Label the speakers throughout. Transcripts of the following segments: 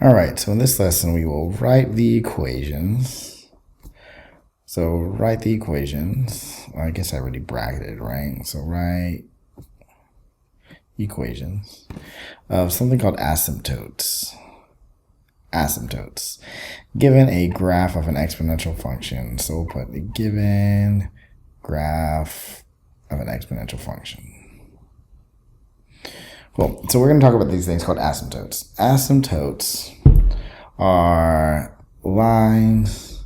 Speaker 1: All right, so in this lesson, we will write the equations. So write the equations. Well, I guess I already bracketed, right? So write equations of something called asymptotes. Asymptotes. Given a graph of an exponential function. So we'll put the given graph of an exponential function. Cool. So we're going to talk about these things called asymptotes. Asymptotes are lines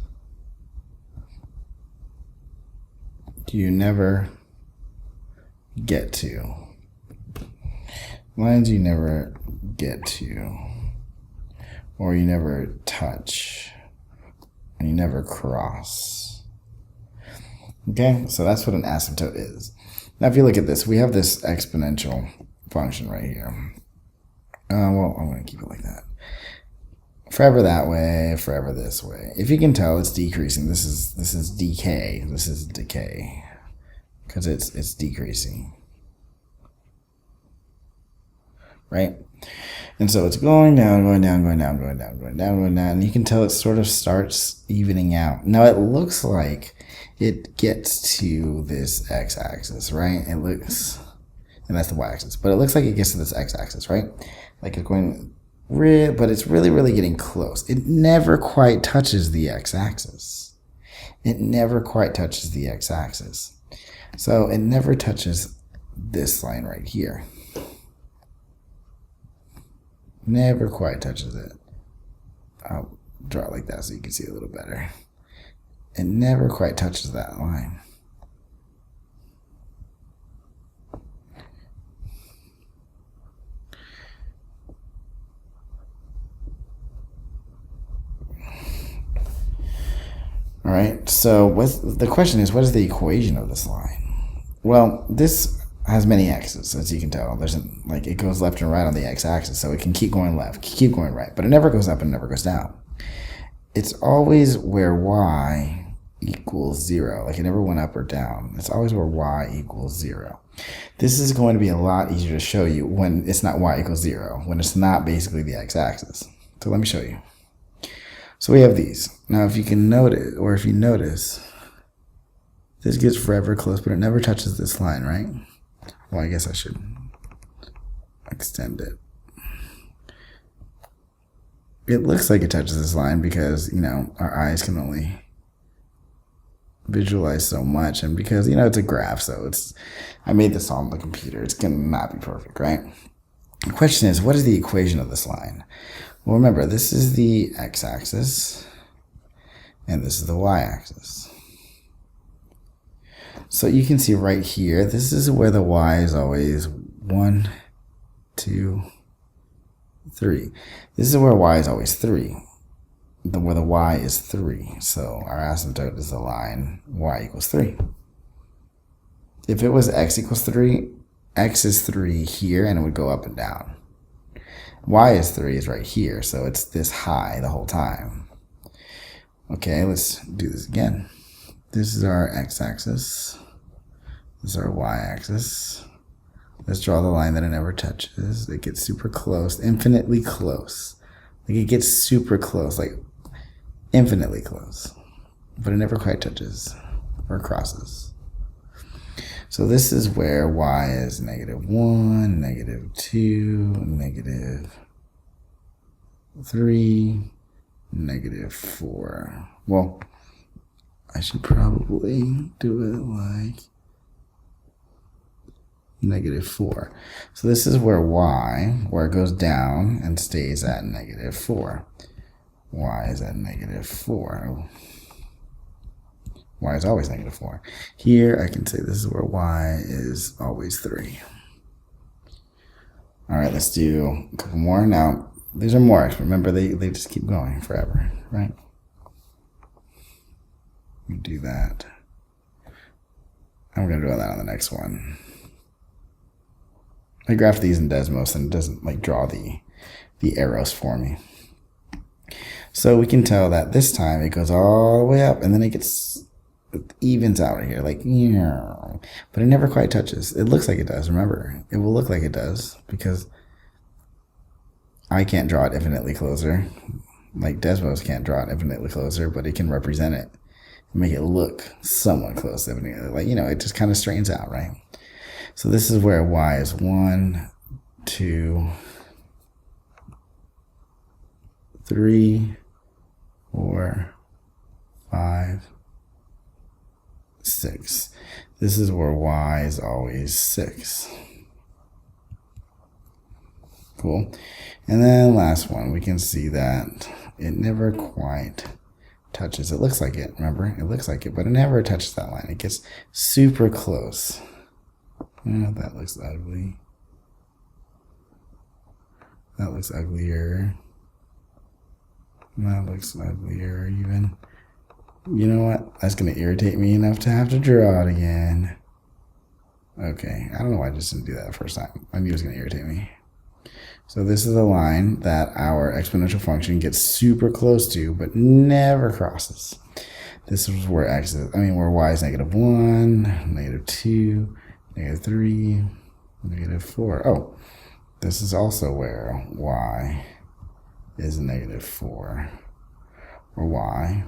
Speaker 1: you never get to. Lines you never get to, or you never touch, and you never cross. Okay, so that's what an asymptote is. Now, if you look at this, we have this exponential function right here. Well, I'm going to keep it like that. Forever that way, forever this way. If you can tell, it's decreasing. This is decay. This is decay because it's decreasing, right? And so it's going down, going down, going down, going down, going down, going down. And you can tell it sort of starts evening out. Now it looks like it gets to this x-axis, right? It looks, and that's the y-axis, but it looks like it gets to this x-axis, right? Like it's going, but it's really, really getting close. It never quite touches the x-axis. It never quite touches the x-axis. So it never touches this line right here. Never quite touches it. I'll draw it like that so you can see a little better. It never quite touches that line. All right, so the question is, what is the equation of this line? Well, this has many x's, as you can tell. There's like it goes left and right on the x-axis, so it can keep going left, keep going right, but it never goes up and never goes down. It's always where y equals 0. Like it never went up or down. It's always where y equals 0. This is going to be a lot easier to show you when it's not y equals 0, when it's not basically the x-axis. So let me show you. So we have these. Now if you can notice, or if you notice, this gets forever close, but it never touches this line, right? Well, I guess I should extend it. It looks like it touches this line because, you know, our eyes can only visualize so much, and because, you know, it's a graph, so I made this on the computer. It's gonna not be perfect, right? The question is, what is the equation of this line? Well, remember, this is the x-axis, and this is the y-axis. So you can see right here, this is where the y is always 1, 2, 3. This is where y is always 3, where the y is 3. So our asymptote is the line y equals 3. If it was x equals 3, x is 3 here, and it would go up and down. Y is 3 is right here, so it's this high the whole time. Okay, let's do this again. This is our x-axis. This is our y-axis. Let's draw the line that it never touches. It gets super close, infinitely close. Like it gets super close, like infinitely close. But it never quite touches or crosses. So this is where y is -1, -2, -3, -4. Well, I should probably do it like -4. So this is where y, where it goes down and stays at -4. Y is at -4. Y is always -4. Here I can say this is where y is always 3. All right, let's do a couple more. Now, these are more. Remember, they just keep going forever, right? We do that. I'm going to do that on the next one. I graphed these in Desmos, and it doesn't like draw the arrows for me. So we can tell that this time it goes all the way up, and then it evens out here, like, but it never quite touches. It looks like it does, remember. It will look like it does, because I can't draw it infinitely closer. Like Desmos can't draw it infinitely closer, but it can represent it, make it look somewhat close. Like, you know, it just kind of straightens out, right? So this is where y is 1, 2, 3, 4, 5, 6. This is where y is always 6. Cool. And then last one, we can see that it never quite touches. It looks like it, remember? It looks like it, but it never touches that line. It gets super close. Oh, that looks ugly. That looks uglier. That looks uglier even. You know what? That's going to irritate me enough to have to draw it again. Okay, I don't know why I just didn't do that the first time. I knew it was going to irritate me. So this is the line that our exponential function gets super close to, but never crosses. This is where where y is -1, -2, -3, -4. Oh, this is also where y is -4, or y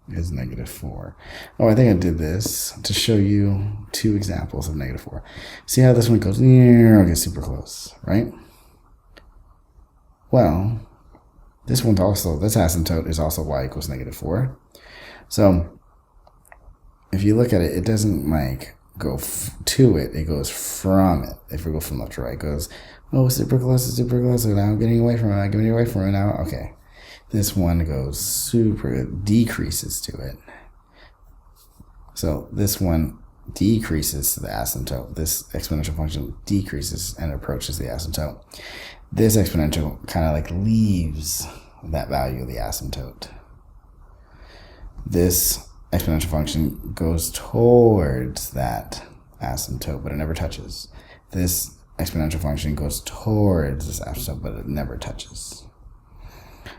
Speaker 1: is -4. Oh, I think I did this to show you 2 examples of -4. See how this one goes? Okay, super close, right? Well, this asymptote is also y equals -4. So if you look at it, it doesn't like go to it, it goes from it. If we go from left to right, it goes, oh, super close, and now I'm getting away from it, now. Okay. This one goes decreases to it. So this one decreases to the asymptote. This exponential function decreases and approaches the asymptote. This exponential kind of like leaves that value of the asymptote. This exponential function goes towards that asymptote, but it never touches. This exponential function goes towards this asymptote, but it never touches.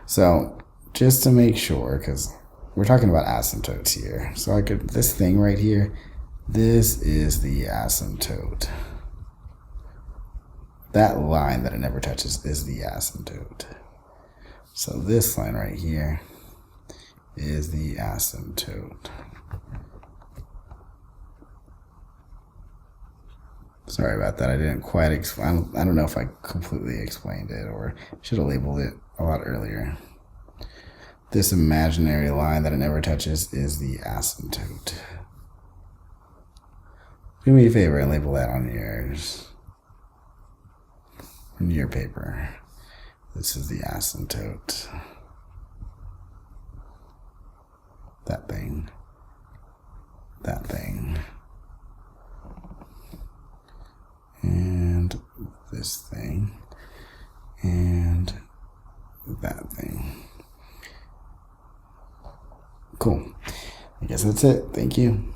Speaker 1: So just to make sure, because we're talking about asymptotes here. So this thing right here, this is the asymptote. That line that it never touches is the asymptote. So this line right here is the asymptote. Sorry about that. I didn't quite explain. I don't know if I completely explained it, or should have labeled it a lot earlier. This imaginary line that it never touches is the asymptote. Do me a favor and label that on yours. On your paper. This is the asymptote. That thing. That thing. And this thing. And that thing. Cool. I guess that's it. Thank you.